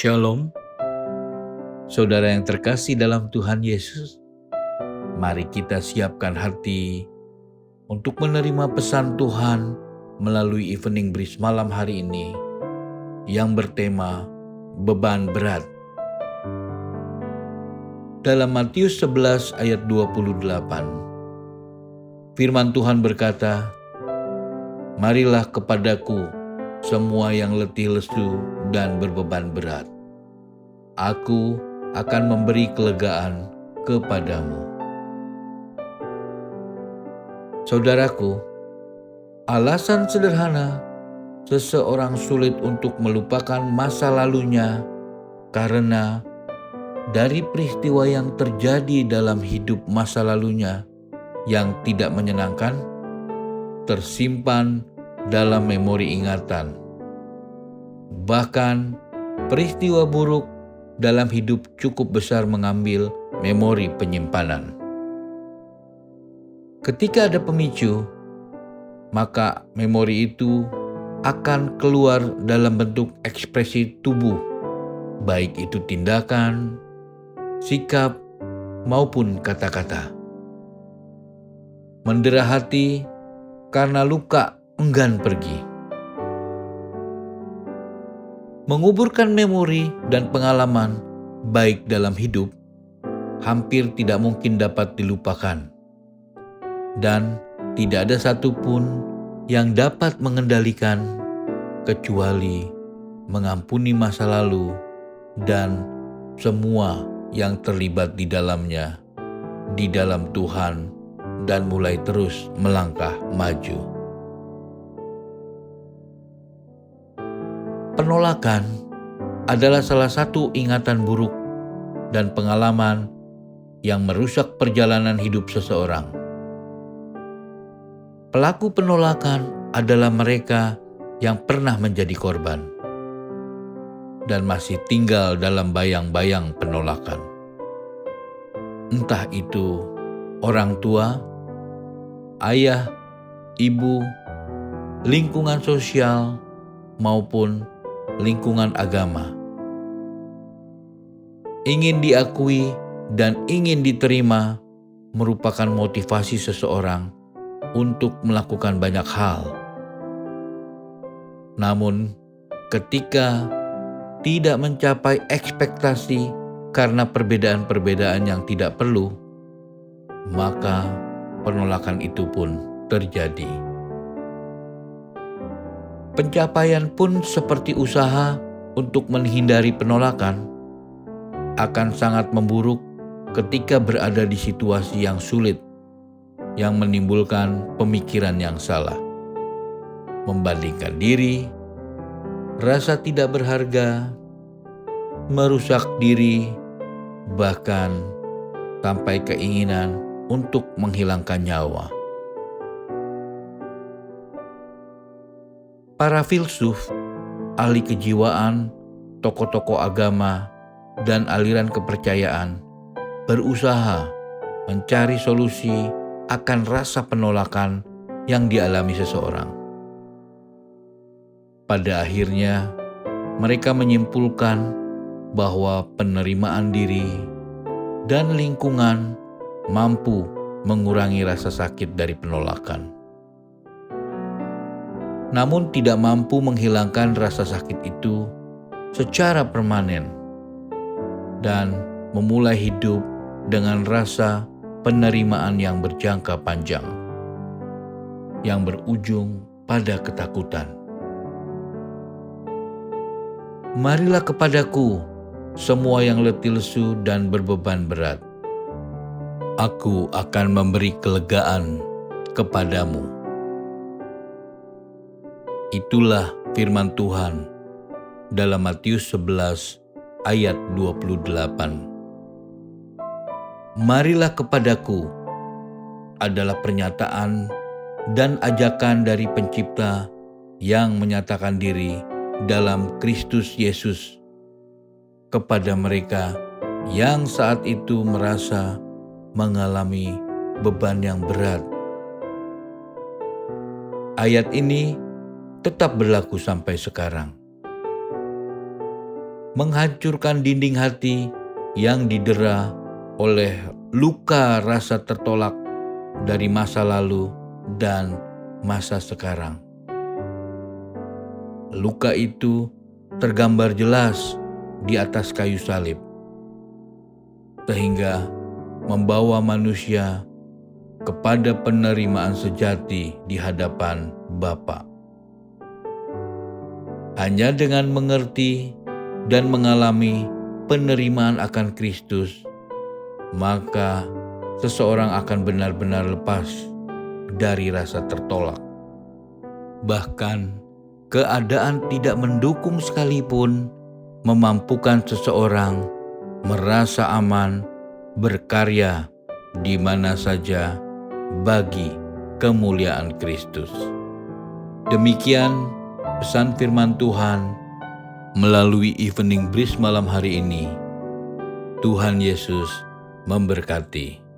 Shalom, saudara yang terkasih dalam Tuhan Yesus. Mari kita siapkan hati untuk menerima pesan Tuhan melalui evening bridge malam hari ini yang bertema beban berat. Dalam Matius 11 ayat 28, firman Tuhan berkata, "Marilah kepadaku semua yang letih lesu dan berbeban berat. Aku akan memberi kelegaan kepadamu." Saudaraku, alasan sederhana seseorang sulit untuk melupakan masa lalunya karena dari peristiwa yang terjadi dalam hidup masa lalunya yang tidak menyenangkan tersimpan dalam memori ingatan. Bahkan peristiwa buruk dalam hidup cukup besar mengambil memori penyimpanan. Ketika ada pemicu, maka memori itu akan keluar dalam bentuk ekspresi tubuh, baik itu tindakan, sikap, maupun kata-kata. Mendera hati karena luka enggan pergi. Menguburkan memori dan pengalaman baik dalam hidup hampir tidak mungkin dapat dilupakan, dan tidak ada satupun yang dapat mengendalikan kecuali mengampuni masa lalu dan semua yang terlibat di dalamnya di dalam Tuhan dan mulai terus melangkah maju. Penolakan adalah salah satu ingatan buruk dan pengalaman yang merusak perjalanan hidup seseorang. Pelaku penolakan adalah mereka yang pernah menjadi korban dan masih tinggal dalam bayang-bayang penolakan. Entah itu orang tua, ayah, ibu, lingkungan sosial, maupun lingkungan agama. Ingin diakui dan ingin diterima merupakan motivasi seseorang untuk melakukan banyak hal. Namun, ketika tidak mencapai ekspektasi karena perbedaan-perbedaan yang tidak perlu, maka penolakan itu pun terjadi. Pencapaian pun seperti usaha untuk menghindari penolakan akan sangat memburuk ketika berada di situasi yang sulit yang menimbulkan pemikiran yang salah, membandingkan diri, rasa tidak berharga, merusak diri, bahkan sampai keinginan untuk menghilangkan nyawa. Para filsuf, ahli kejiwaan, tokoh-tokoh agama, dan aliran kepercayaan berusaha mencari solusi akan rasa penolakan yang dialami seseorang. Pada akhirnya, mereka menyimpulkan bahwa penerimaan diri dan lingkungan mampu mengurangi rasa sakit dari penolakan. Namun tidak mampu menghilangkan rasa sakit itu secara permanen dan memulai hidup dengan rasa penerimaan yang berjangka panjang, yang berujung pada ketakutan. Marilah kepadaku semua yang letih lesu dan berbeban berat. Aku akan memberi kelegaan kepadamu. Itulah firman Tuhan dalam Matius 11 ayat 28. Marilah kepadaku adalah pernyataan dan ajakan dari Pencipta yang menyatakan diri dalam Kristus Yesus kepada mereka yang saat itu merasa mengalami beban yang berat. Ayat ini tetap berlaku sampai sekarang. menghancurkan dinding hati yang didera oleh luka rasa tertolak dari masa lalu dan masa sekarang. Luka itu tergambar jelas di atas kayu salib, sehingga membawa manusia kepada penerimaan sejati di hadapan Bapa. Hanya dengan mengerti dan mengalami penerimaan akan Kristus, maka seseorang akan benar-benar lepas dari rasa tertolak. Bahkan keadaan tidak mendukung sekalipun memampukan seseorang merasa aman berkarya di mana saja bagi kemuliaan Kristus. Demikian pesan firman Tuhan melalui Evening Breeze malam hari ini. Tuhan Yesus memberkati.